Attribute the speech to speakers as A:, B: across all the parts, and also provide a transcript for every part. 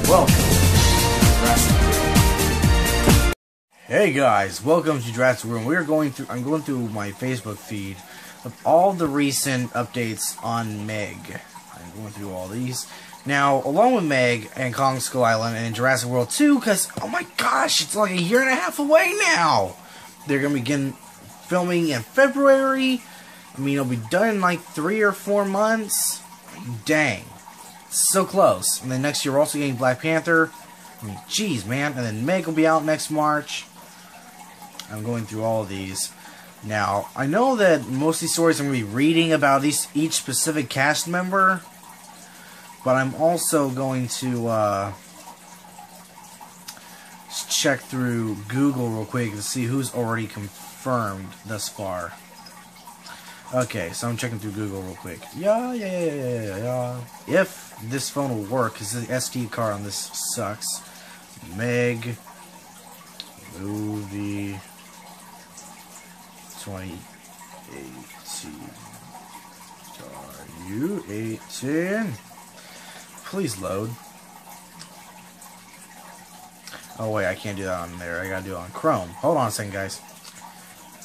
A: Welcome to Jurassic Room. Hey guys, welcome to Jurassic Room. I'm going through my Facebook feed of all the recent updates on Meg. I'm going through all these. Now, along with Meg and Kong Skull Island and Jurassic World 2, because, oh my gosh, it's like a year and a half away now! They're going to begin filming in February. I mean, it'll be done in like 3 or 4 months. Dang. So close. And then next year we're also getting Black Panther. I mean, jeez, man. And then Meg will be out next March. I'm going through all of these. Now, I know that most of these stories I'm going to be reading about each specific cast member. But I'm also going to check through Google real quick to see who's already confirmed thus far. Okay, so I'm checking through Google real quick. Yeah. If this phone will work, because the SD card on this sucks. Meg movie 2018. Are you 18? Please load. Oh wait, I can't do that on there. I gotta do it on Chrome. Hold on a second, guys.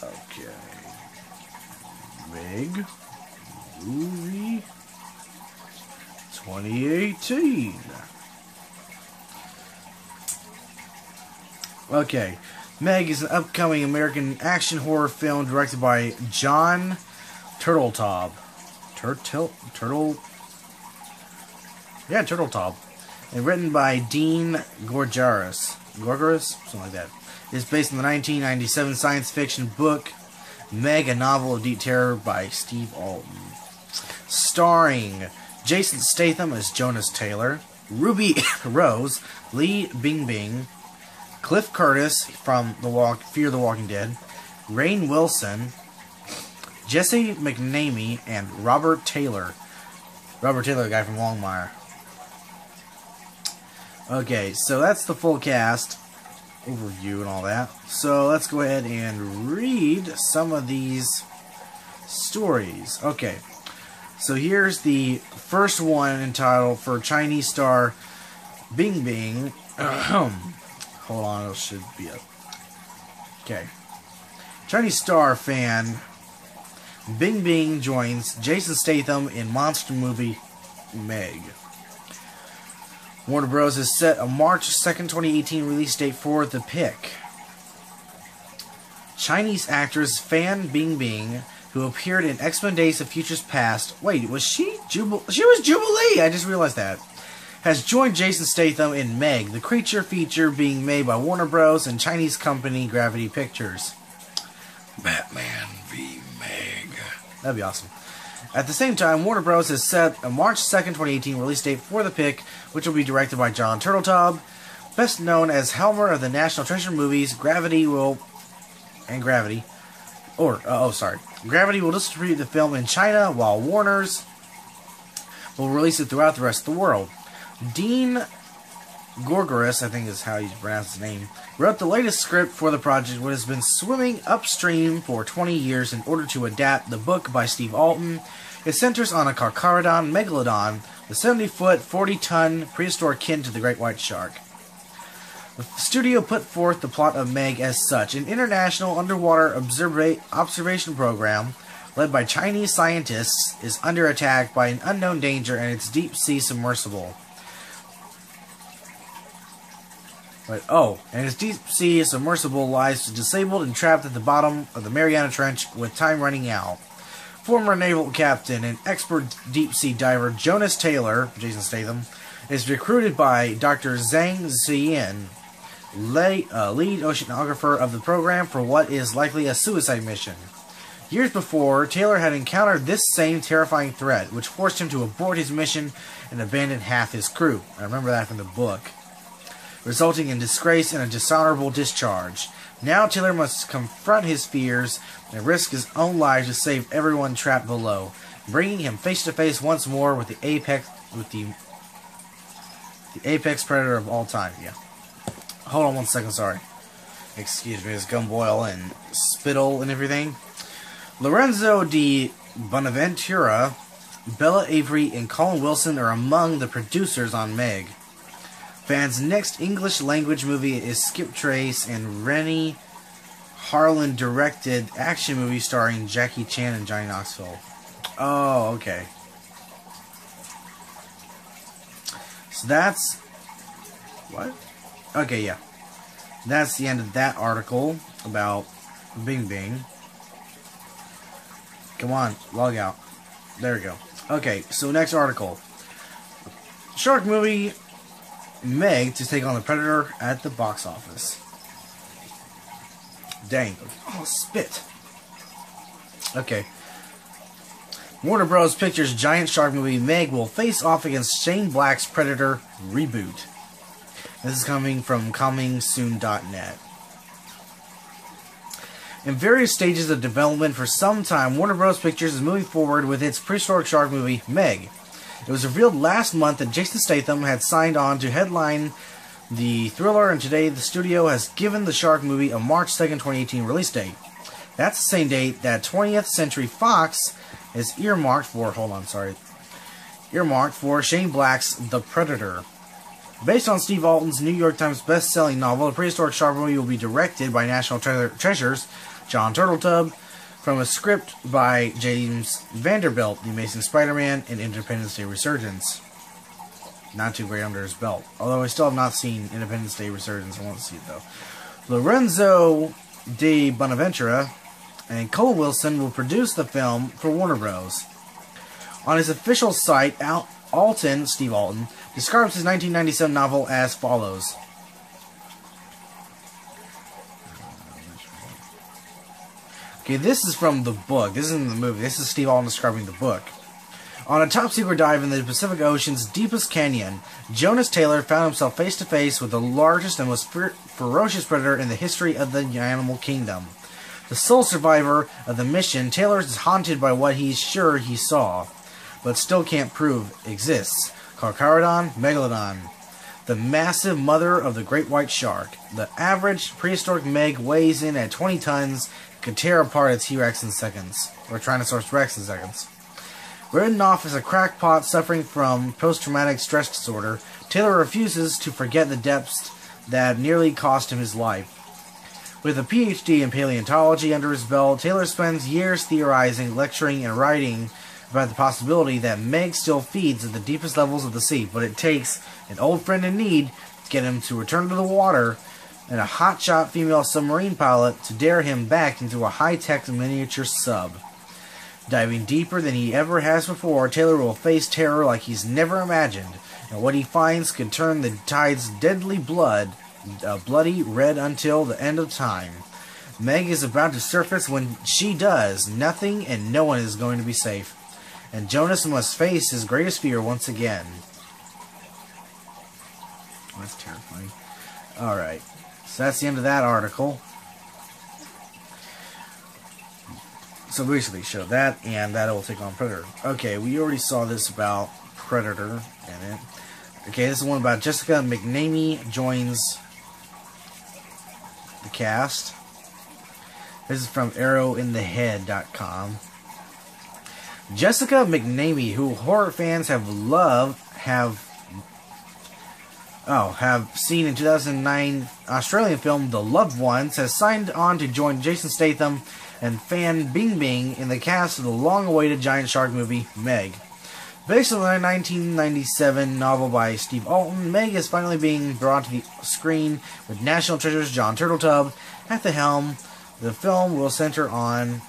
A: Okay. Meg movie 2018. Okay. Meg is an upcoming American action horror film directed by Jon Turteltaub. Turteltaub. And written by Dean Gorgaras. Something like that. It's based on the 1997 science fiction book Meg, a novel of deep terror by Steve Alten. Starring Jason Statham as Jonas Taylor, Ruby Rose, Li Bingbing, Cliff Curtis from Fear the Walking Dead, Rainn Wilson, Jesse McNamee, and Robert Taylor. Robert Taylor, the guy from Longmire. Okay, so that's the full cast overview and all that. So let's go ahead and read some of these stories. Okay, so here's the first one entitled for Chinese star Bingbing. Hold on, it should be up. Okay. Chinese star fan Bingbing joins Jason Statham in monster movie Meg. Warner Bros. Has set a March 2nd, 2018 release date for The Pick. Chinese actress Fan Bingbing, who appeared in X-Men Days of Futures Past... Wait, was she Jubilee? She was Jubilee! I just realized that. Has joined Jason Statham in Meg, the creature feature being made by Warner Bros. And Chinese company Gravity Pictures. Batman v Meg. That'd be awesome. At the same time, Warner Bros. Has set a March 2nd, 2018 release date for The Pick, which will be directed by Jon Turteltaub, best known as Helmer of the National Treasure movies. Gravity will distribute the film in China, while Warner's will release it throughout the rest of the world. Dean Gorgaras, I think is how you pronounce his name, wrote the latest script for the project, which has been swimming upstream for 20 years in order to adapt the book by Steve Alten. It centers on a Carcharodon megalodon, the 70-foot, 40-ton prehistoric kin to the great white shark. The studio put forth the plot of Meg as such, an international underwater observation program led by Chinese scientists is under attack by an unknown danger in its deep-sea submersible. And its deep-sea submersible lies disabled and trapped at the bottom of the Mariana Trench with time running out. Former naval captain and expert deep-sea diver Jonas Taylor, Jason Statham, is recruited by Dr. Zhang Ziyin, lead oceanographer of the program, for what is likely a suicide mission. Years before, Taylor had encountered this same terrifying threat, which forced him to abort his mission and abandon half his crew. I remember that from the book. Resulting in disgrace and a dishonorable discharge. Now Taylor must confront his fears and risk his own life to save everyone trapped below, bringing him face to face once more with the apex predator of all time. Yeah. Hold on one second, sorry. Excuse me, there's gum boil and spittle and everything. Lorenzo di Bonaventura, Bella Avery, and Colin Wilson are among the producers on Meg. Fan's next English language movie is Skip Trace, and Rennie Harlan directed action movie starring Jackie Chan and Johnny Knoxville. Oh, okay. So that's... what? Okay, yeah. That's the end of that article about Bing Bing. Come on, log out. There we go. Okay, so next article. Shark movie Meg to take on the Predator at the box office. Dang. Oh, spit. Okay. Warner Bros. Pictures' giant shark movie Meg will face off against Shane Black's Predator reboot. This is coming from comingsoon.net. In various stages of development for some time, Warner Bros. Pictures is moving forward with its prehistoric shark movie, Meg. It was revealed last month that Jason Statham had signed on to headline the thriller, and today the studio has given the shark movie a March 2nd, 2018 release date. That's the same date that 20th Century Fox is earmarked for Shane Black's The Predator. Based on Steve Alten's New York Times best-selling novel, the prehistoric shark movie will be directed by National Treasures John Turteltaub, from a script by James Vanderbilt, The Amazing Spider-Man, and Independence Day Resurgence. Not too great under his belt. Although I still have not seen Independence Day Resurgence. I want to see it, though. Lorenzo de Bonaventura and Cole Wilson will produce the film for Warner Bros. On his official site, Steve Alten, describes his 1997 novel as follows. Okay, this is from the book. This isn't the movie. This is Steve Alten describing the book. On a top-secret dive in the Pacific Ocean's deepest canyon, Jonas Taylor found himself face-to-face with the largest and most ferocious predator in the history of the animal kingdom. The sole survivor of the mission, Taylor is haunted by what he's sure he saw, but still can't prove exists. Carcharodon megalodon, the massive mother of the great white shark. The average prehistoric Meg weighs in at 20 tons, could tear apart a T-Rex in seconds, or Tyrannosaurus Rex in seconds. Written off as a crackpot suffering from post-traumatic stress disorder, Taylor refuses to forget the depths that nearly cost him his life. With a PhD in paleontology under his belt, Taylor spends years theorizing, lecturing, and writing about the possibility that Meg still feeds at the deepest levels of the sea, but it takes an old friend in need to get him to return to the water, and a hotshot female submarine pilot to dare him back into a high-tech miniature sub. Diving deeper than he ever has before, Taylor will face terror like he's never imagined, and what he finds could turn the tide's deadly blood bloody red until the end of time. Meg is about to surface. When she does, nothing and no one is going to be safe, and Jonas must face his greatest fear once again. That's terrifying. Alright. So that's the end of that article. So basically show that, and that will take on Predator. Okay, we already saw this about Predator in it. Okay, this is one about Jessica McNamee joins the cast. This is from arrowinthehead.com. Jessica McNamee, who horror fans have seen in 2009 Australian film The Loved Ones, has signed on to join Jason Statham and Fan Bingbing in the cast of the long-awaited giant shark movie, Meg. Based on the 1997 novel by Steve Alten, Meg is finally being brought to the screen with National Treasures John Turteltaub at the helm. The film will center on...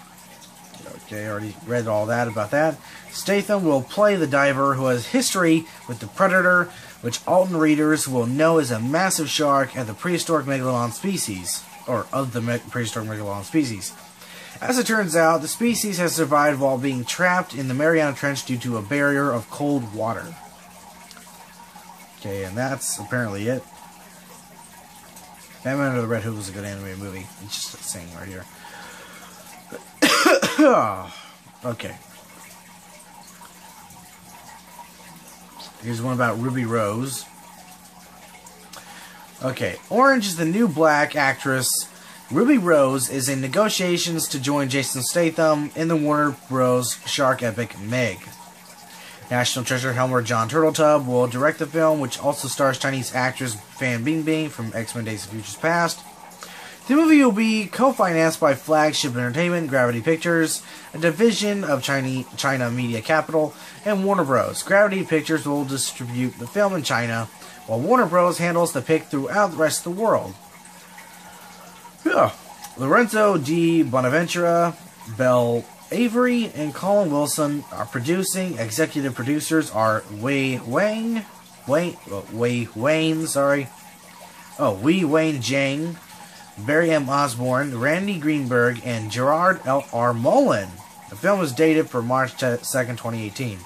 A: Okay, I already read all that about that. Statham will play the diver who has history with the Predator, which Alten readers will know is a massive shark of the prehistoric megalodon species. As it turns out, the species has survived while being trapped in the Mariana Trench due to a barrier of cold water. Okay, and that's apparently it. Batman Under the Red Hood was a good animated movie. It's just a saying right here. Okay. Here's one about Ruby Rose. Okay, Orange is the New Black actress. Ruby Rose is in negotiations to join Jason Statham in the Warner Bros. Shark epic Meg. National Treasure helmer John Turteltaub will direct the film, which also stars Chinese actress Fan Bingbing from X-Men Days of Futures Past. The movie will be co-financed by Flagship Entertainment, Gravity Pictures, a division of China Media Capital, and Warner Bros. Gravity Pictures will distribute the film in China, while Warner Bros. Handles the pick throughout the rest of the world. Yeah. Lorenzo D. Bonaventura, Belle Avery, and Colin Wilson are producing. Executive producers are Wei Wayne, Jiang, Barry M. Osborne, Randy Greenberg, and Gerard R. Mullen. The film is dated for March 2nd, 2018.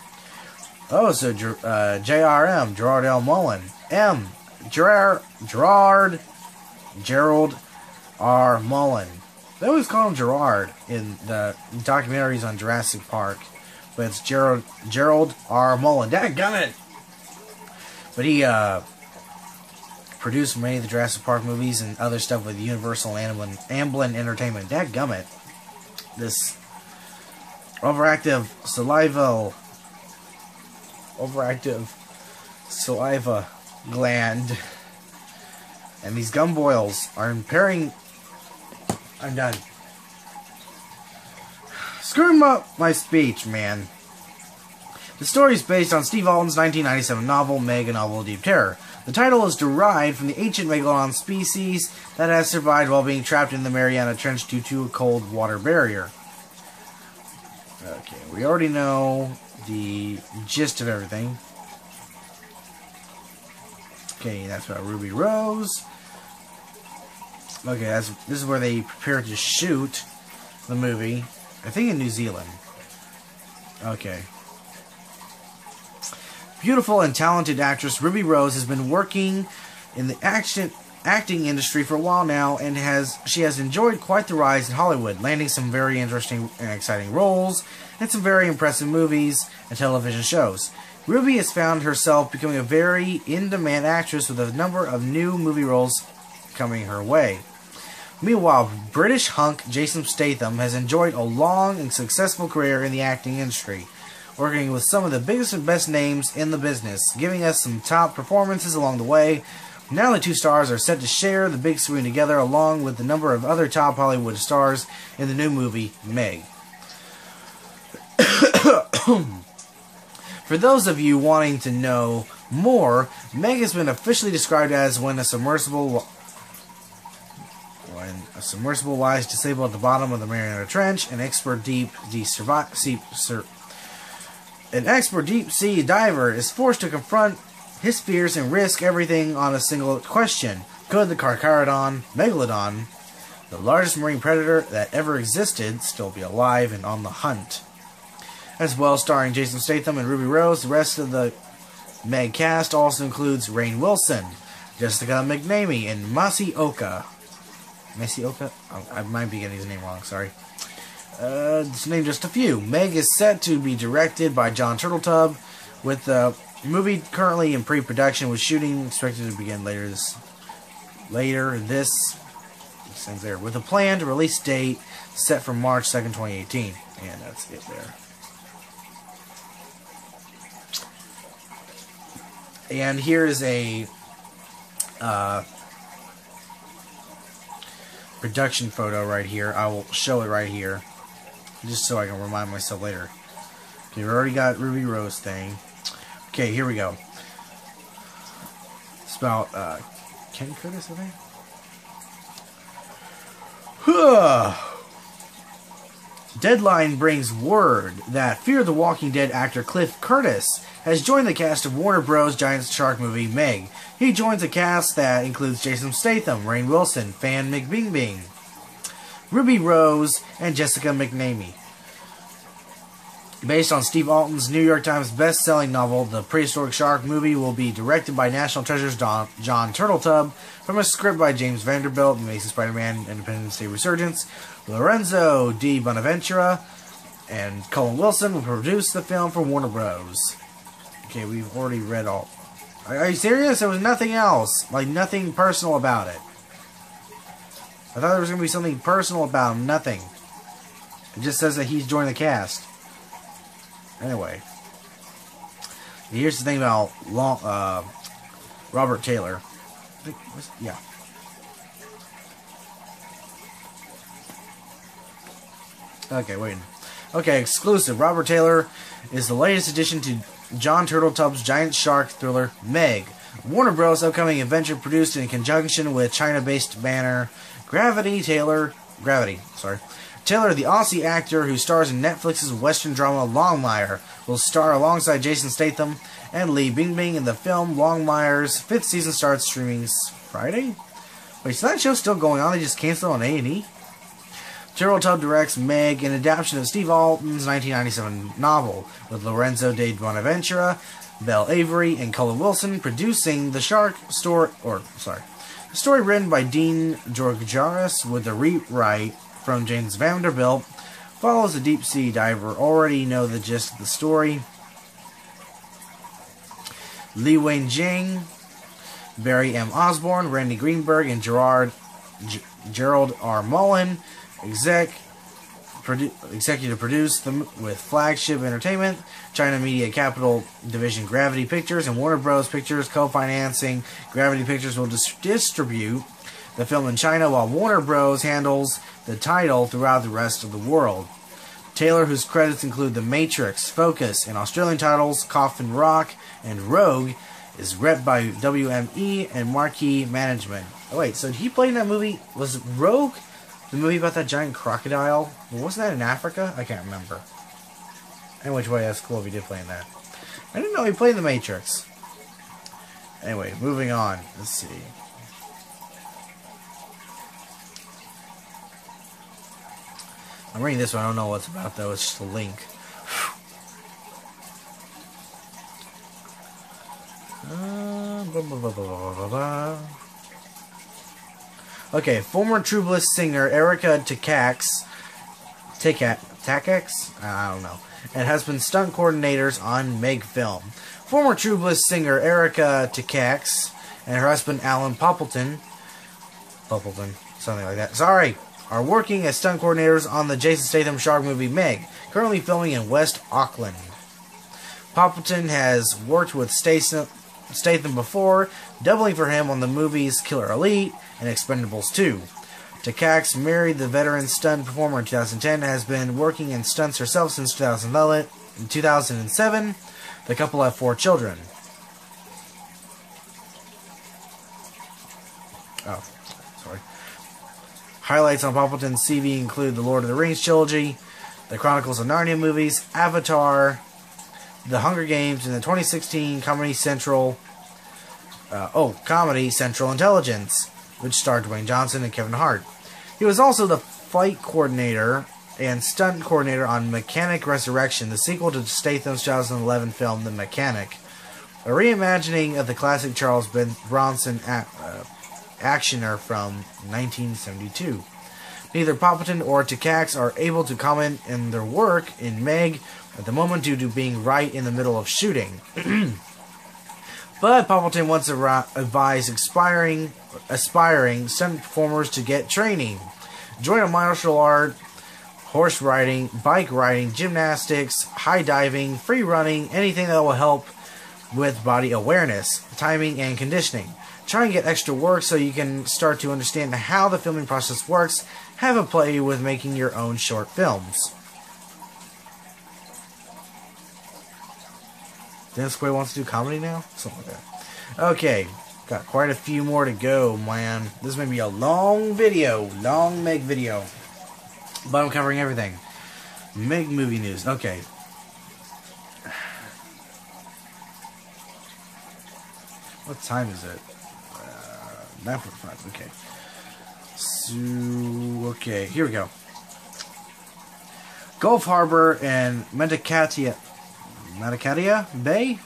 A: Oh, so JRM, Gerard L. Mullen. M. Gerald R. Mullen. They always call him Gerard in the documentaries on Jurassic Park. But it's Gerald R. Mullen. Dadgummit! But he, produced many of the Jurassic Park movies and other stuff with Universal and Amblin Entertainment. Dadgummit. This overactive saliva gland and these gum boils are impairing. I'm done. Screwing up my speech, man. The story is based on Steve Alten's 1997 novel, Meg, a Novel of Deep Terror. The title is derived from the ancient megalodon species that has survived while being trapped in the Mariana Trench due to a cold water barrier. Okay, we already know the gist of everything. Okay, that's about Ruby Rose. Okay, this is where they prepare to shoot the movie. I think in New Zealand. Okay. Beautiful and talented actress Ruby Rose has been working in the acting industry for a while now, and she has enjoyed quite the rise in Hollywood, landing some very interesting and exciting roles and some very impressive movies and television shows. Ruby has found herself becoming a very in-demand actress with a number of new movie roles coming her way. Meanwhile, British hunk Jason Statham has enjoyed a long and successful career in the acting industry, working with some of the biggest and best names in the business, giving us some top performances along the way. Now the two stars are set to share the big screen together, along with a number of other top Hollywood stars in the new movie, Meg. For those of you wanting to know more, Meg has been officially described as when a submersible lies disabled at the bottom of the Mariana Trench, an expert deep sea diver is forced to confront his fears and risk everything on a single question. Could the Carcharodon Megalodon, the largest marine predator that ever existed, still be alive and on the hunt? As well, starring Jason Statham and Ruby Rose, the rest of the Meg cast also includes Rainn Wilson, Jessica McNamee, and Masioka. Masioka? Oh, I might be getting his name wrong, sorry. To name just a few. Meg is set to be directed by John Turteltaub, with the movie currently in pre-production, with shooting expected to begin later this ends there, with a planned release date set for March 2nd, 2018. And that's it there. And here is a production photo right here. I will show it right here, just so I can remind myself later. Okay, we already got Ruby Rose thing. Okay, here we go. It's about Ken Curtis, I think. Deadline brings word that Fear the Walking Dead actor Cliff Curtis has joined the cast of Warner Bros. Giant shark movie Meg. He joins a cast that includes Jason Statham, Rainn Wilson, Fan Bingbing, Ruby Rose, and Jessica McNamee. Based on Steve Alten's New York Times best-selling novel, the prehistoric shark movie will be directed by National Treasure's John Turteltaub from a script by James Vanderbilt, Amazing Spider-Man, Independence Day Resurgence. Lorenzo D. Bonaventura and Colin Wilson will produce the film for Warner Bros. Okay, we've already read all. Are you serious? There was nothing else. Like, nothing personal about it. I thought there was going to be something personal about him. Nothing. It just says that he's joined the cast. Anyway. Here's the thing about Robert Taylor. Yeah. Okay, wait. Okay, exclusive. Robert Taylor is the latest addition to Jon Turteltaub's giant shark thriller, Meg. Warner Bros. Upcoming adventure produced in conjunction with China-based banner Gravity, Taylor, the Aussie actor who stars in Netflix's Western drama Longmire, will star alongside Jason Statham and Li Bingbing in the film. Longmire's 5th season starts streaming Friday? Wait, so that show's still going on? They just canceled on A&E? Turteltaub directs Meg, an adaptation of Steve Alten's 1997 novel, with Lorenzo de Bonaventura, Belle Avery, and Cullen Wilson producing the the story written by Dean Georgaris with a rewrite from James Vanderbilt, follows a deep-sea diver. Already know the gist of the story. Li Wen-jing, Barry M. Osborne, Randy Greenberg, and Gerald R. Mullen executive produced them with Flagship Entertainment, China Media Capital Division Gravity Pictures, and Warner Bros. Pictures co-financing. Gravity Pictures will distribute the film in China, while Warner Bros. Handles the title throughout the rest of the world. Taylor, whose credits include The Matrix, Focus, and Australian titles Coffin Rock and Rogue, is rep by WME and Marquee Management. Oh wait, so he played in that movie? Was Rogue the movie about that giant crocodile? Wasn't that in Africa? I can't remember. In which way, that's cool if he did play in that. I didn't know he played in The Matrix. Anyway, moving on. Let's see. I'm reading this one. I don't know what it's about, though. It's just a link. Okay, former True Bliss singer Erica Takacs, I don't know, and has been stunt coordinators on Meg film. Former True Bliss singer Erica Takacs and her husband Alan Poppleton, something like that, are working as stunt coordinators on the Jason Statham shark movie Meg, currently filming in West Auckland. Poppleton has worked with Statham before, doubling for him on the movies Killer Elite and Expendables 2. Takacs married the veteran stunt performer in 2010 and has been working in stunts herself since 2007. The couple have 4 children. Oh, sorry. Highlights on Poppleton's CV include the Lord of the Rings trilogy, the Chronicles of Narnia movies, Avatar, The Hunger Games, and the 2016 Comedy Central Intelligence, which starred Dwayne Johnson and Kevin Hart. He was also the fight coordinator and stunt coordinator on Mechanic Resurrection, the sequel to Statham's 2011 film The Mechanic, a reimagining of the classic Charles Bronson actioner from 1972. Neither Poppleton or Takacs are able to comment on their work in Meg at the moment due to being right in the middle of shooting. But Poppleton wants to advise aspiring stunt performers to get training. Join a martial art, horse riding, bike riding, gymnastics, high diving, free running, anything that will help with body awareness, timing, and conditioning. Try and get extra work so you can start to understand how the filming process works. Have a play with making your own short films. Dennis Quaid wants to do comedy now? Something like that. Okay, got quite a few more to go, man. This may be a long video, long Meg video. But I'm covering everything. Meg movie news. Okay. What time is it? 9:45. Okay. So, okay, here we go. Gulf Harbor and Matakatia Bay?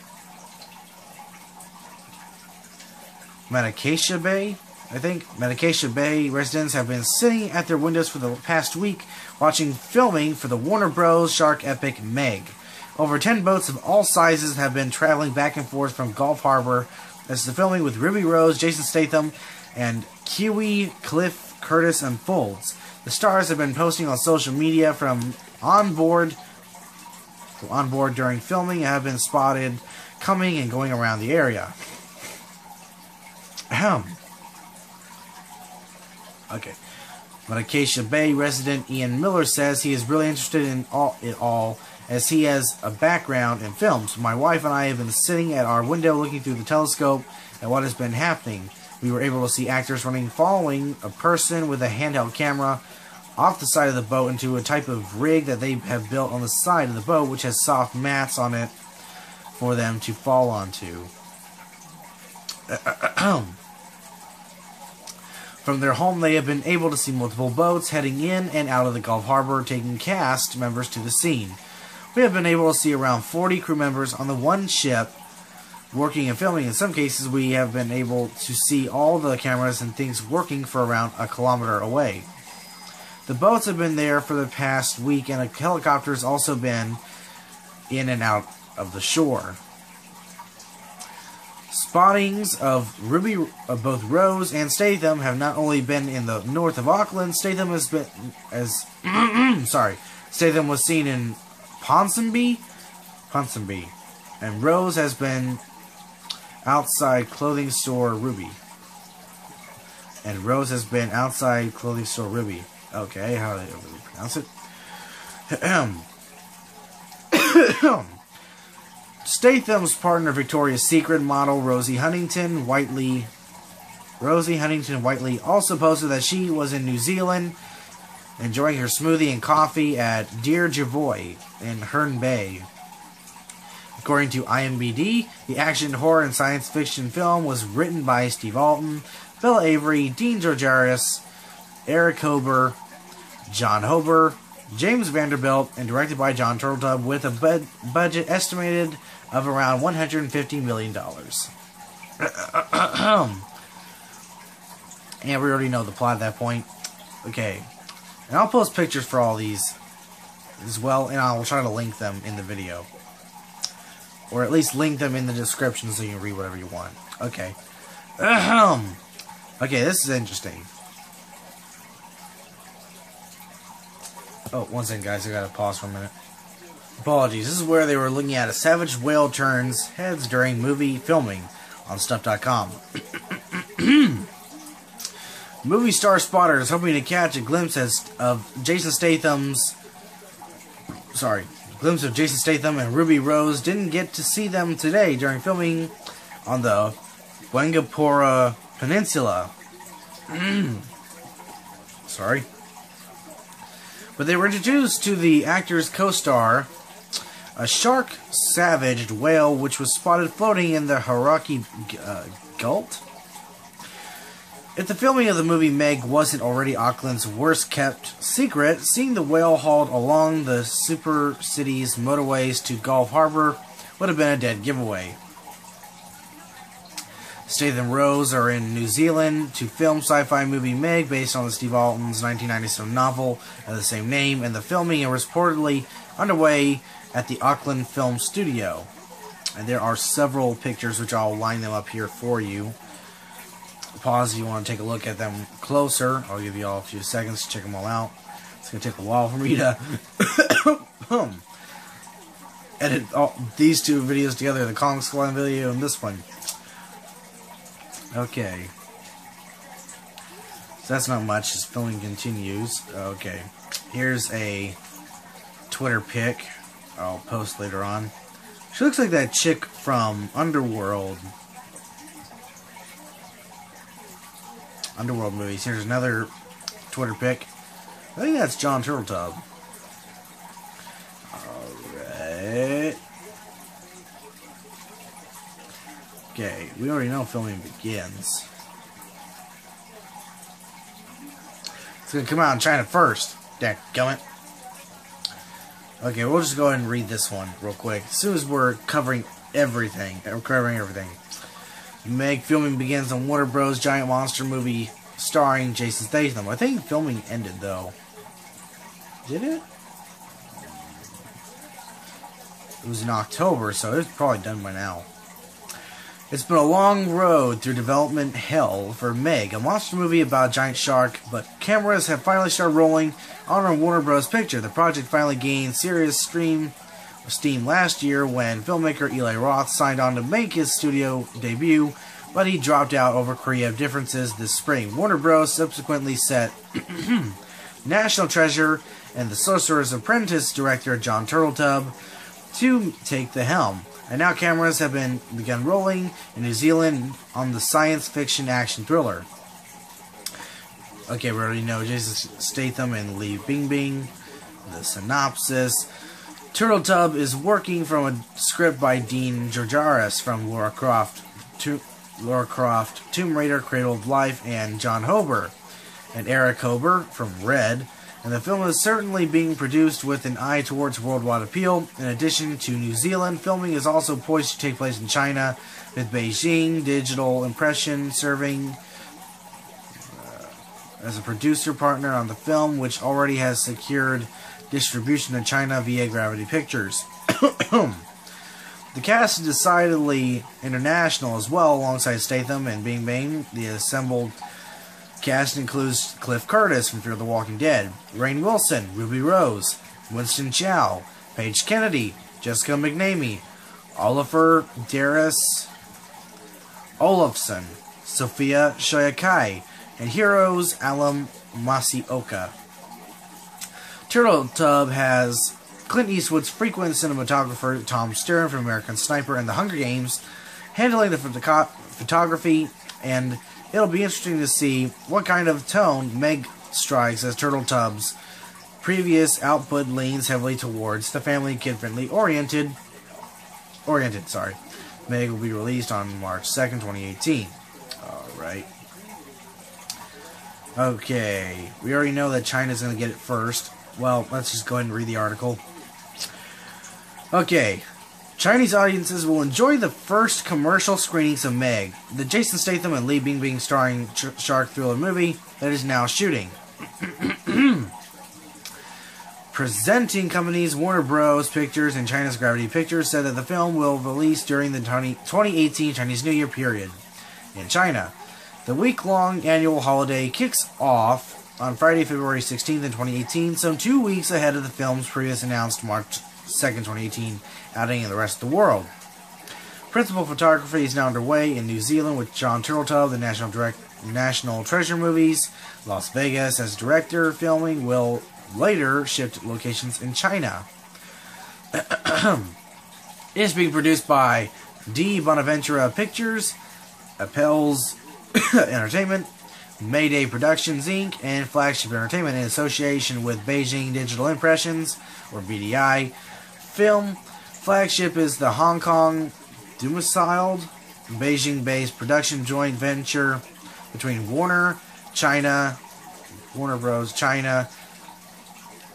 A: Matacacia Bay? I think Matacacia Bay residents have been sitting at their windows for the past week watching filming for the Warner Bros. Shark epic Meg. Over 10 boats of all sizes have been traveling back and forth from Gulf Harbor as the filming with Ruby Rose, Jason Statham, and Kiwi Cliff Curtis unfolds. The stars have been posting on social media from on board during filming and have been spotted coming and going around the area. Ahem. Okay. But Acacia Bay resident Ian Miller says he is really interested in it all, as he has a background in films. My wife and I have been sitting at our window looking through the telescope at what has been happening. We were able to see actors following a person with a handheld camera off the side of the boat into a type of rig that they have built on the side of the boat, which has soft mats on it for them to fall onto. From their home, they have been able to see multiple boats heading in and out of the Gulf Harbor, taking cast members to the scene. We have been able to see around 40 crew members on the one ship working and filming. In some cases, we have been able to see all the cameras and things working for around a kilometer away. The boats have been there for the past week, and a helicopter has also been in and out of the shore. Spottings of both Rose and Statham have not only been in the north of Auckland. Statham Statham was seen in Ponsonby, and Rose has been outside clothing store Ruby. Okay, how do they really pronounce it? Statham's partner, Victoria's Secret model Rosie Huntington Whiteley, also posted that she was in New Zealand enjoying her smoothie and coffee at Dear Javoy in Herne Bay. According to IMDb, the action, horror, and science fiction film was written by Steve Alton, Bella Avery, Dean Georgaris, Eric Hober, John Hober, James Vanderbilt, and directed by John Turteltaub, with a budget estimated of around $150 million. And we already know the plot at that point. Okay. And I'll post pictures for all these as well, and I'll try to link them in the video. Or at least link them in the description so you can read whatever you want. Okay. Okay, this is interesting. Oh, one second, guys. I gotta pause for a minute. Apologies. This is where they were looking at a savage whale turns heads during movie filming on Stuff.com. Movie star spotters hoping to catch a glimpse of Jason Statham and Ruby Rose didn't get to see them today during filming on the Wangapora Peninsula. Sorry. But they were introduced to the actor's co-star, a shark-savaged whale which was spotted floating in the Hauraki Gulf. If the filming of the movie Meg wasn't already Auckland's worst-kept secret, seeing the whale hauled along the super city's motorways to Gulf Harbor would have been a dead giveaway. Statham and Rose are in New Zealand to film sci-fi movie Meg, based on the Steve Alton's 1997 novel of the same name, and the filming is reportedly underway at the Auckland Film Studio. And there are several pictures which I'll line them up here for you. Pause if you want to take a look at them closer. I'll give you all a few seconds to check them all out. It's going to take a while for me to edit these two videos together, the Kong Skull Island video and this one. Okay. So that's not much, just filming continues. Okay. Here's a Twitter pic I'll post later on. She looks like that chick from Underworld movies. Here's another Twitter pic. I think that's John Turteltaub. Alright. Okay, we already know filming begins. It's gonna come out in China first. Dadgummit. Okay, we'll just go ahead and read this one real quick. As soon as we're covering everything. Meg filming begins on Warner Bros. Giant monster movie starring Jason Statham. I think filming ended though. Did it? It was in October, so it's probably done by now. It's been a long road through development hell for Meg, a monster movie about a giant shark, but cameras have finally started rolling on our Warner Bros. Picture. The project finally gained serious stream steam last year when filmmaker Eli Roth signed on to make his studio debut, but he dropped out over creative differences this spring. Warner Bros. Subsequently set National Treasure and The Sorcerer's Apprentice director Jon Turteltaub to take the helm. And now cameras have begun rolling in New Zealand on the science fiction action thriller. Okay, we already know Jason Statham and Li Bingbing. The synopsis. Turteltaub is working from a script by Dean Georgaris from Lara Croft, Tomb Raider, Cradle of Life, and John Hober, and Eric Hober from Red. And the film is certainly being produced with an eye towards worldwide appeal. In addition to New Zealand, filming is also poised to take place in China, with Beijing Digital Impression serving as a producer partner on the film, which already has secured distribution in China via Gravity Pictures. The cast is decidedly international as well, alongside Statham and Bingbing. The assembled cast includes Cliff Curtis from Fear the Walking Dead, Rainn Wilson, Ruby Rose, Winston Chow, Paige Kennedy, Jessica McNamee, Oliver Darius Olafsson, Sophia Shoyakai, and Heroes Alum Masioka. Turteltaub has Clint Eastwood's frequent cinematographer Tom Stern from American Sniper and The Hunger Games handling the photography, and it'll be interesting to see what kind of tone Meg strikes, as Turteltaub's previous output leans heavily towards the family kid-friendly oriented. Meg will be released on March 2nd, 2018. Alright. Okay, we already know that China's going to get it first. Well, let's just go ahead and read the article. Okay, Chinese audiences will enjoy the first commercial screenings of Meg, the Jason Statham and Li Bingbing starring shark thriller movie that is now shooting. Presenting companies Warner Bros. Pictures and China's Gravity Pictures said that the film will release during the 2018 Chinese New Year period in China. The week-long annual holiday kicks off on Friday, February 16th in 2018, some 2 weeks ahead of the film's previous announced March 2nd, 2018, outing in the rest of the world. Principal photography is now underway in New Zealand with Jon Turteltaub, the National Treasure Movies, Las Vegas as director. Filming will later shift locations in China. It is being produced by D. Bonaventura Pictures, Appels Entertainment, Mayday Productions Inc., and Flagship Entertainment in association with Beijing Digital Impressions, or BDI. Film Flagship is the Hong Kong domiciled, Beijing-based production joint venture between Warner Bros. China,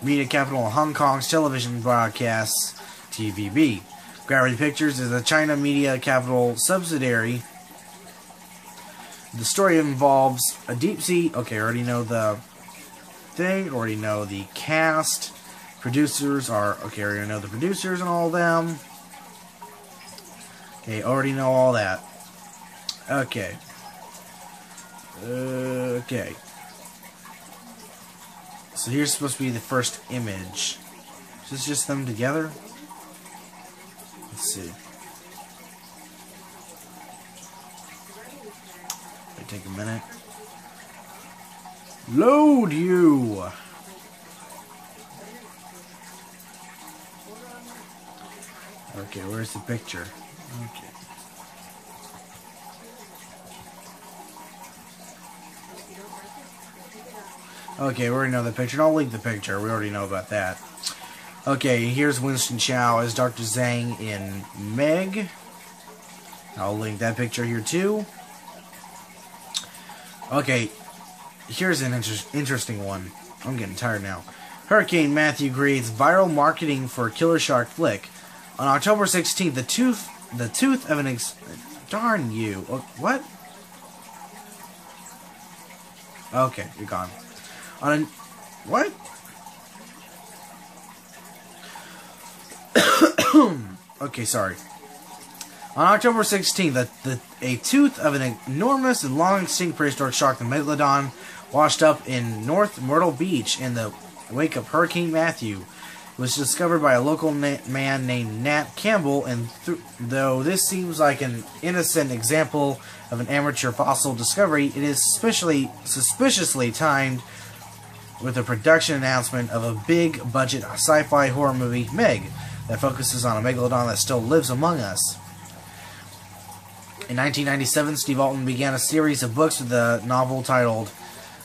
A: Media Capital Hong Kong's television broadcasts, TVB. Gravity Pictures is a China Media Capital subsidiary. The story involves a deep-sea... Okay, I already know the thing. Already know the cast. Producers are... Okay, I already know the producers and all of them. Okay, already know all that. Okay. Okay. So here's supposed to be the first image. Is this just them together? Let's see. Take a minute. Load you! Okay, where's the picture? Okay. Okay, we already know the picture. I'll link the picture. We already know about that. Okay, here's Winston Chow as Dr. Zhang in Meg. I'll link that picture here too. Okay, here's an interesting one. I'm getting tired now. Hurricane Matthew creates viral marketing for Killer Shark flick. On October 16th, the tooth of an darn you. What? Okay, you're gone. What? Okay, sorry. On October 16th, a tooth of an enormous and long-extinct prehistoric shark, the Megalodon, washed up in North Myrtle Beach in the wake of Hurricane Matthew. was discovered by a local man named Nat Campbell, and though this seems like an innocent example of an amateur fossil discovery, it is suspiciously timed with the production announcement of a big-budget sci-fi horror movie, Meg, that focuses on a megalodon that still lives among us. In 1997, Steve Alten began a series of books with a novel titled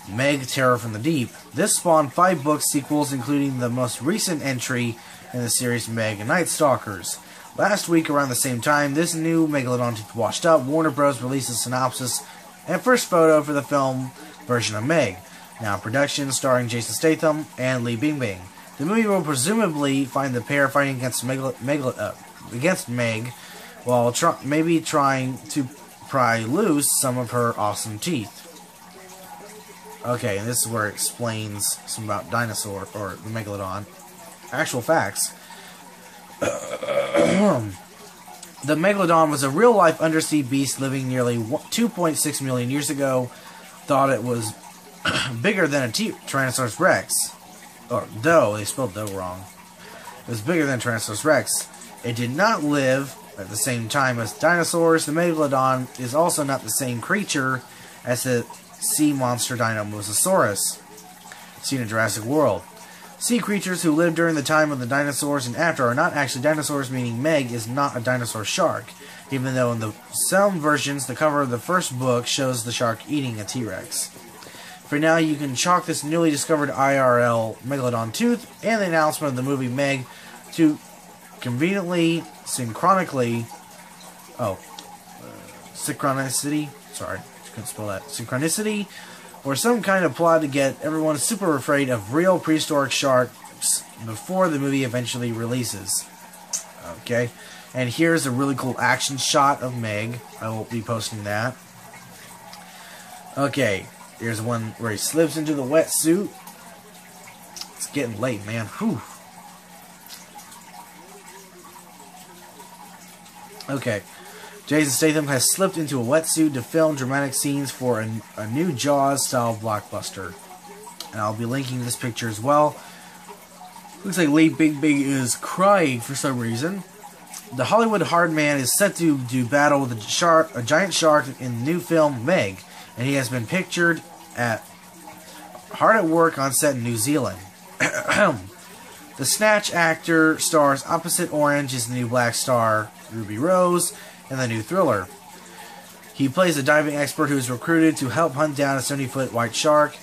A: Meg, Terror from the Deep. This spawned 5 book sequels, including the most recent entry in the series, Meg, Night Stalkers. Last week, around the same time this new megalodon washed up, Warner Bros. Released a synopsis and first photo for the film version of Meg, now in production, starring Jason Statham and Li Bingbing. The movie will presumably find the pair fighting against Meg, while maybe trying to pry loose some of her awesome teeth. Okay, and this is where it explains some about dinosaur, or the megalodon. Actual facts. The megalodon was a real-life undersea beast living nearly 2.6 million years ago. Thought it was bigger than a Tyrannosaurus Rex. Or doe, they spelled doe wrong. It was bigger than Tyrannosaurus Rex. It did not live at the same time as dinosaurs. The megalodon is also not the same creature as the sea monster Dinomosasaurus, seen in Jurassic World. Sea creatures who lived during the time of the dinosaurs and after are not actually dinosaurs, meaning Meg is not a dinosaur shark, even though in some versions the cover of the first book shows the shark eating a T-Rex. For now, you can chalk this newly discovered IRL megalodon tooth and the announcement of the movie Meg to synchronicity, sorry, couldn't spell that, synchronicity, or some kind of plot to get everyone super afraid of real prehistoric sharks before the movie eventually releases. Okay, and here's a really cool action shot of Meg. I will be posting that. Okay, here's one where he slips into the wetsuit. It's getting late, man. Whew. Okay. Jason Statham has slipped into a wetsuit to film dramatic scenes for a new Jaws-style blockbuster. And I'll be linking this picture as well. Looks like Li Bingbing is crying for some reason. The Hollywood hard man is set to do battle with a giant shark in the new film Meg, and he has been pictured hard at work on set in New Zealand. The Snatch actor stars opposite Orange as the new Black star Ruby Rose in the new Thriller. He plays a diving expert who is recruited to help hunt down a 70-foot white shark,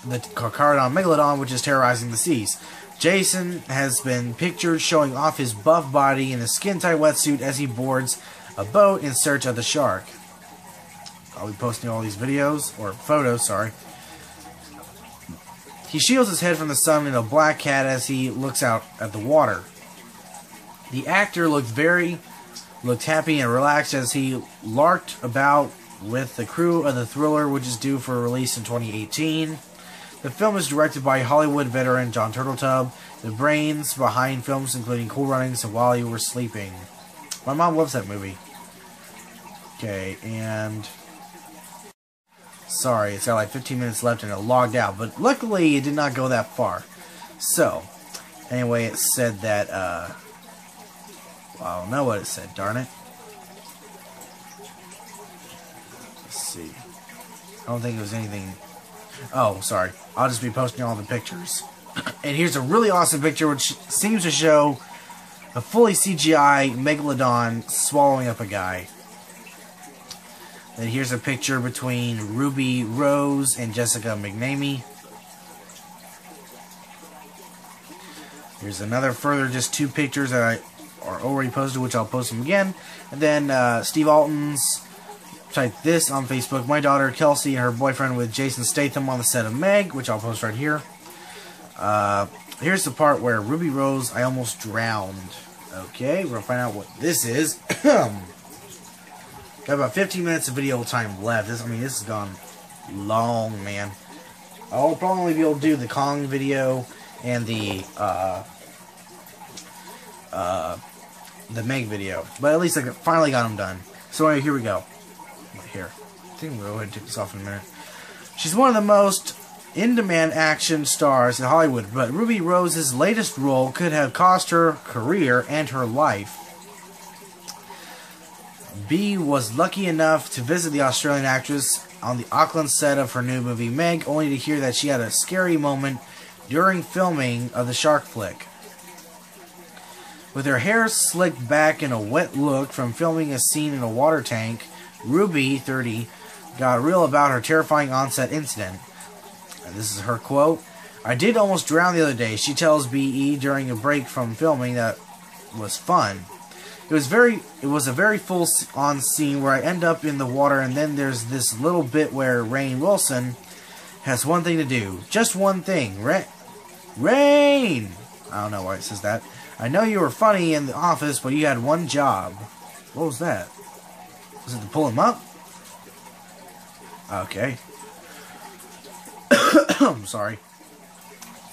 A: the Carcharodon megalodon, which is terrorizing the seas. Jason has been pictured showing off his buff body in a skin-tight wetsuit as he boards a boat in search of the shark. I'll be posting all these videos, or photos, sorry. He shields his head from the sun in a black cat as he looks out at the water. The actor looked happy and relaxed as he larked about with the crew of the Thriller, which is due for release in 2018. The film is directed by Hollywood veteran John Turteltaub, the brains behind films including Cool Runnings and While You Were Sleeping. My mom loves that movie. Okay, and sorry, it's got like 15 minutes left and it logged out, but luckily it did not go that far. So, anyway, it said that, well, I don't know what it said, darn it. Let's see. I don't think it was anything. Oh, sorry. I'll just be posting all the pictures. And here's a really awesome picture which seems to show a fully CGI megalodon swallowing up a guy. Then here's a picture between Ruby Rose and Jessica McNamee. Here's another further, just 2 pictures that I are already posted, which I'll post them again. And then Steve Alten's, type this on Facebook, my daughter Kelsey and her boyfriend with Jason Statham on the set of Meg, which I'll post right here. Here's the part where Ruby Rose, I almost drowned. Okay, we're gonna find out what this is. Got about 15 minutes of video time left. This has gone long, man. I'll probably be able to do the Kong video and the Meg video, but at least I finally got them done. So anyway, here we go. Here, I think we'll go ahead and take this off in a minute. She's one of the most in-demand action stars in Hollywood, but Ruby Rose's latest role could have cost her career and her life. B was lucky enough to visit the Australian actress on the Auckland set of her new movie Meg, only to hear that she had a scary moment during filming of the shark flick. With her hair slicked back in a wet look from filming a scene in a water tank, Ruby, 30, got real about her terrifying onset incident. And this is her quote. "I did almost drown the other day," she tells BE during a break from filming that was fun. It was a very full-on scene where I end up in the water, and then there's this little bit where Rainn Wilson has one thing to do. Just one thing. Rainn! I don't know why it says that. "I know you were funny in the office, but you had one job." What was that? Was it to pull him up? Okay. I'm sorry.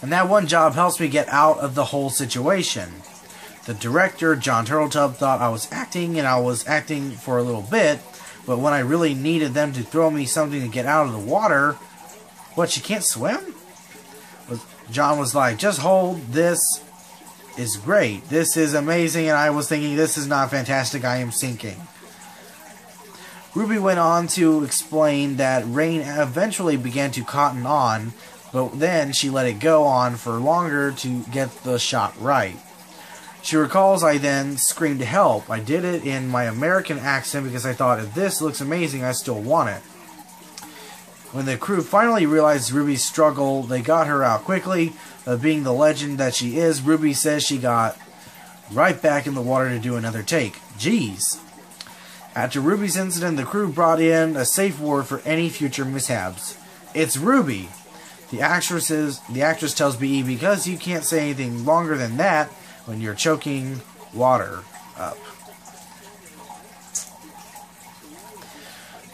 A: "And that one job helps me get out of the whole situation. The director, John Turtletub, thought I was acting, and I was acting for a little bit, but when I really needed them to throw me something to get out of the water..." What, she can't swim? John was like, "Just hold, this is great. This is amazing," and I was thinking, "This is not fantastic, I am sinking." Ruby went on to explain that Rainn eventually began to cotton on, but then she let it go on for longer to get the shot right. She recalls, "I then screamed help. I did it in my American accent because I thought, if this looks amazing, I still want it." When the crew finally realized Ruby's struggle, they got her out quickly. Being the legend that she is, Ruby says she got right back in the water to do another take. Jeez. After Ruby's incident, the crew brought in a safe word for any future mishaps. "It's Ruby." The actress tells BE, "Because you can't say anything longer than that when you're choking water up."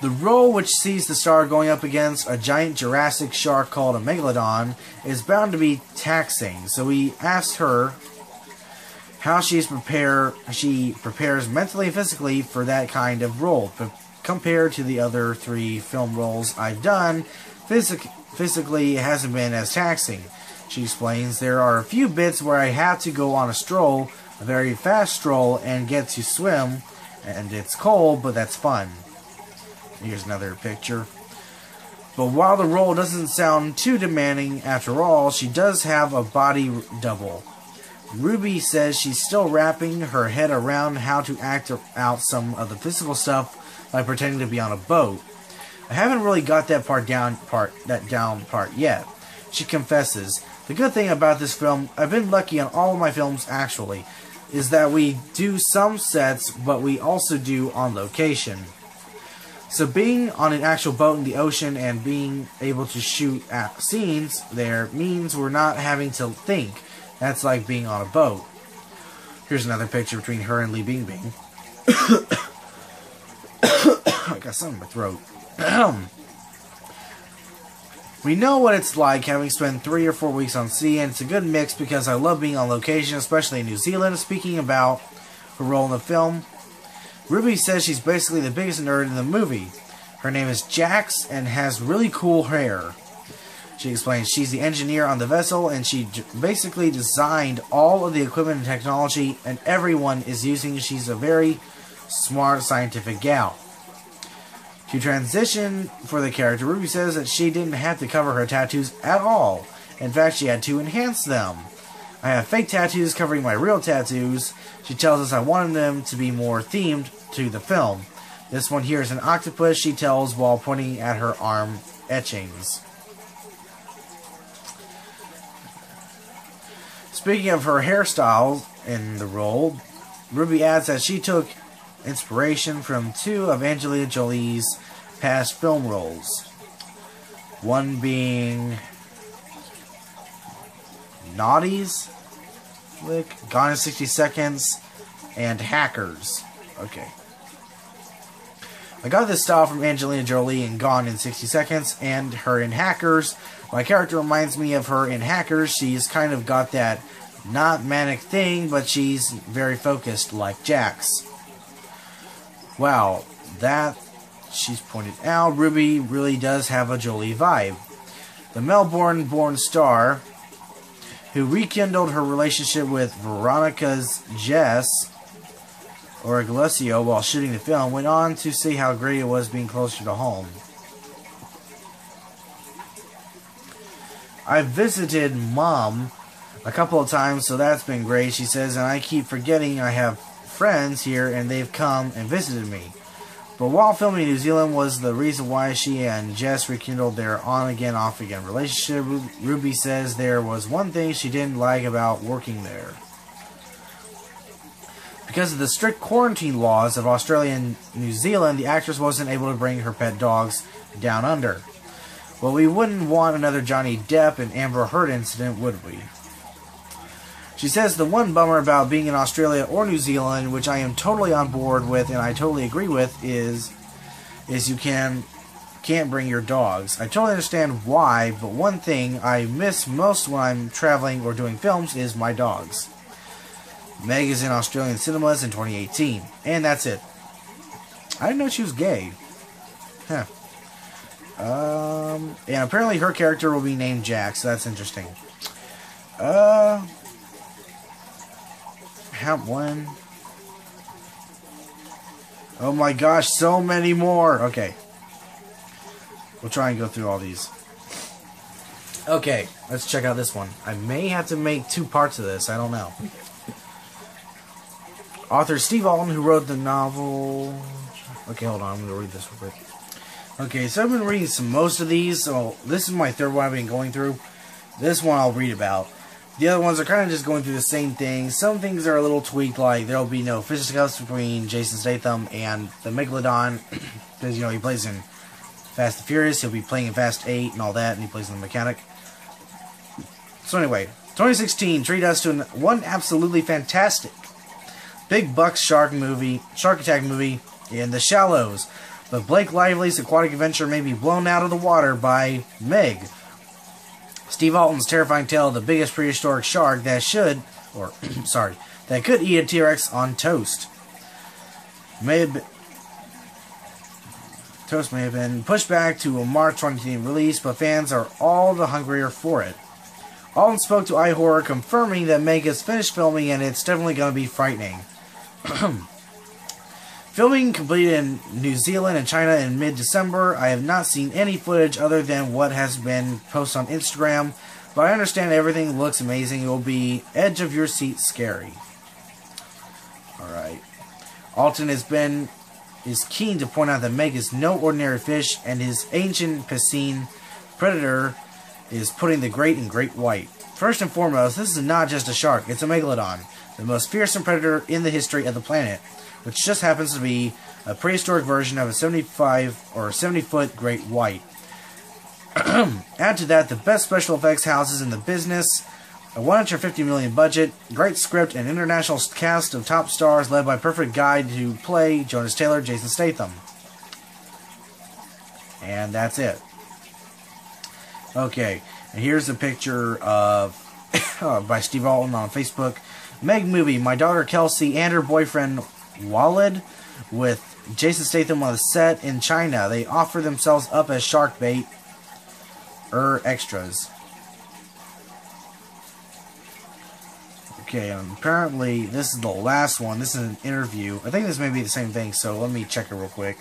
A: The role, which sees the star going up against a giant Jurassic shark called a megalodon, is bound to be taxing, so we asked her how she prepares mentally and physically for that kind of role. But compared to the other 3 film roles I've done, physically it hasn't been as taxing. She explains, "There are a few bits where I have to go on a stroll, a very fast stroll, and get to swim, and it's cold, but that's fun." Here's another picture. But while the role doesn't sound too demanding after all, she does have a body double. Ruby says she's still wrapping her head around how to act out some of the physical stuff, like pretending to be on a boat. "I haven't really got that down part yet," she confesses. "The good thing about this film, I've been lucky on all of my films actually, is that we do some sets, but we also do on location. So being on an actual boat in the ocean and being able to shoot scenes there means we're not having to think. That's like being on a boat." Here's another picture between her and Li Bingbing. I got something in my throat. "We know what it's like having spent 3 or 4 weeks on sea, and it's a good mix because I love being on location, especially in New Zealand." Speaking about her role in the film, Ruby says she's basically the biggest nerd in the movie. Her name is Jax and has really cool hair. She explains she's the engineer on the vessel, and she basically designed all of the equipment and technology, and everyone is using it. She's a very smart, scientific gal. To transition for the character, Ruby says that she didn't have to cover her tattoos at all. In fact, she had to enhance them. "I have fake tattoos covering my real tattoos." She tells us I wanted them to be more themed to the film. "This one here is an octopus," she tells while pointing at her arm etchings. Speaking of her hairstyle in the role, Ruby adds that she took inspiration from 2 of Angelina Jolie's past film roles. One being Naughty's flick, Gone in 60 Seconds, and Hackers. Okay. "I got this style from Angelina Jolie in Gone in 60 Seconds and her in Hackers. My character reminds me of her in Hackers. She's kind of got that not manic thing, but she's very focused like Jax." Wow, that she's pointed out, Ruby really does have a Jolie vibe. the Melbourne-born star, who rekindled her relationship with Veronica's Jess Orgulesio while shooting the film, went on to say how great it was being closer to home. I've visited Mom a couple of times, so that's been great, she says, and I keep forgetting I have friends here and they've come and visited me. But while filming in New Zealand was the reason why she and Jess rekindled their on-again, off-again relationship. Ruby says there was one thing she didn't like about working there. Because of the strict quarantine laws of Australia and New Zealand, the actress wasn't able to bring her pet dogs down under. Well, we wouldn't want another Johnny Depp and Amber Heard incident, would we? She says the one bummer about being in Australia or New Zealand, which I am totally on board with and I totally agree with, is you can't bring your dogs. I totally understand why, but one thing I miss most when I'm traveling or doing films is my dogs. Meg is in Australian cinemas in 2018, and that's it. I didn't know she was gay. Huh. And apparently her character will be named Jack, so that's interesting. One. Oh my gosh, so many more. Okay. We'll try and go through all these. Okay, let's check out this one. I may have to make 2 parts of this, I don't know. Author Steve Alten, who wrote the novel... Okay, hold on, I'm going to read this real quick. Okay, so I've been reading most of these, so this is my 3rd one I've been going through. This one I'll read about. The other ones are kind of just going through the same thing. Some things are a little tweaked, like there will be no fisticuffs between Jason Statham and the Megalodon, because, you know, he plays in Fast and Furious, he'll be playing in Fast 8 and all that, and he plays in the mechanic. So anyway, 2016 treated us to one absolutely fantastic big buck shark attack movie in The Shallows. But Blake Lively's aquatic adventure may be blown out of the water by Meg, Steve Alten's terrifying tale of the biggest prehistoric shark that could eat a T-Rex on toast. Toast may have been pushed back to a March 2018 release, but fans are all the hungrier for it. Alten spoke to iHorror, confirming that Meg has finished filming and it's definitely going to be frightening. Filming completed in New Zealand and China in mid-December. I have not seen any footage other than what has been posted on Instagram, but I understand everything looks amazing. It will be edge-of-your-seat scary. Alright. Alten is keen to point out that Meg is no ordinary fish, and his ancient piscine predator is putting the great in great white. First and foremost, this is not just a shark, it's a megalodon, the most fearsome predator in the history of the planet, which just happens to be a prehistoric version of a 75 or 70-foot great white. Add to that the best special effects houses in the business, a $150 million budget, great script, and international cast of top stars led by perfect guy to play Jonas Taylor, Jason Statham. And that's it. Okay, and here's a picture of by Steve Alten on Facebook. Meg movie, my daughter Kelsey and her boyfriend Walid with Jason Statham on the set in China. They offer themselves up as shark bait extras. Okay, apparently this is the last one. This is an interview. I think this may be the same thing, so let me check it real quick.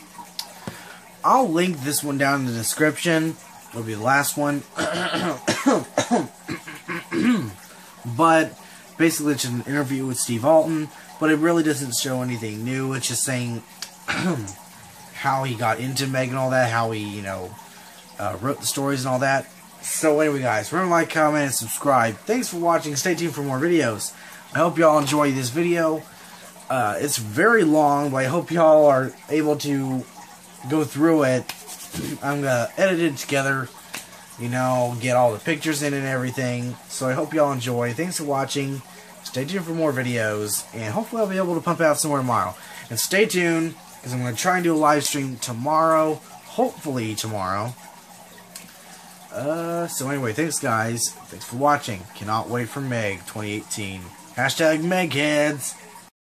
A: I'll link this one down in the description. It'll be the last one. But basically it's an interview with Steve Alten, but it really doesn't show anything new. It's just saying how he got into Meg and all that, how he, you know, wrote the stories and all that. So anyway, guys, remember to like, comment, and subscribe. Thanks for watching. Stay tuned for more videos. I hope y'all enjoy this video. It's very long, but I hope y'all are able to go through it. I'm going to edit it together, you know, get all the pictures in and everything. So I hope y'all enjoy. Thanks for watching. Stay tuned for more videos, and hopefully I'll be able to pump out some more tomorrow. And stay tuned, because I'm going to try and do a live stream tomorrow. Hopefully tomorrow. So anyway, thanks guys. Thanks for watching. Cannot wait for Meg 2018. Hashtag Megheads.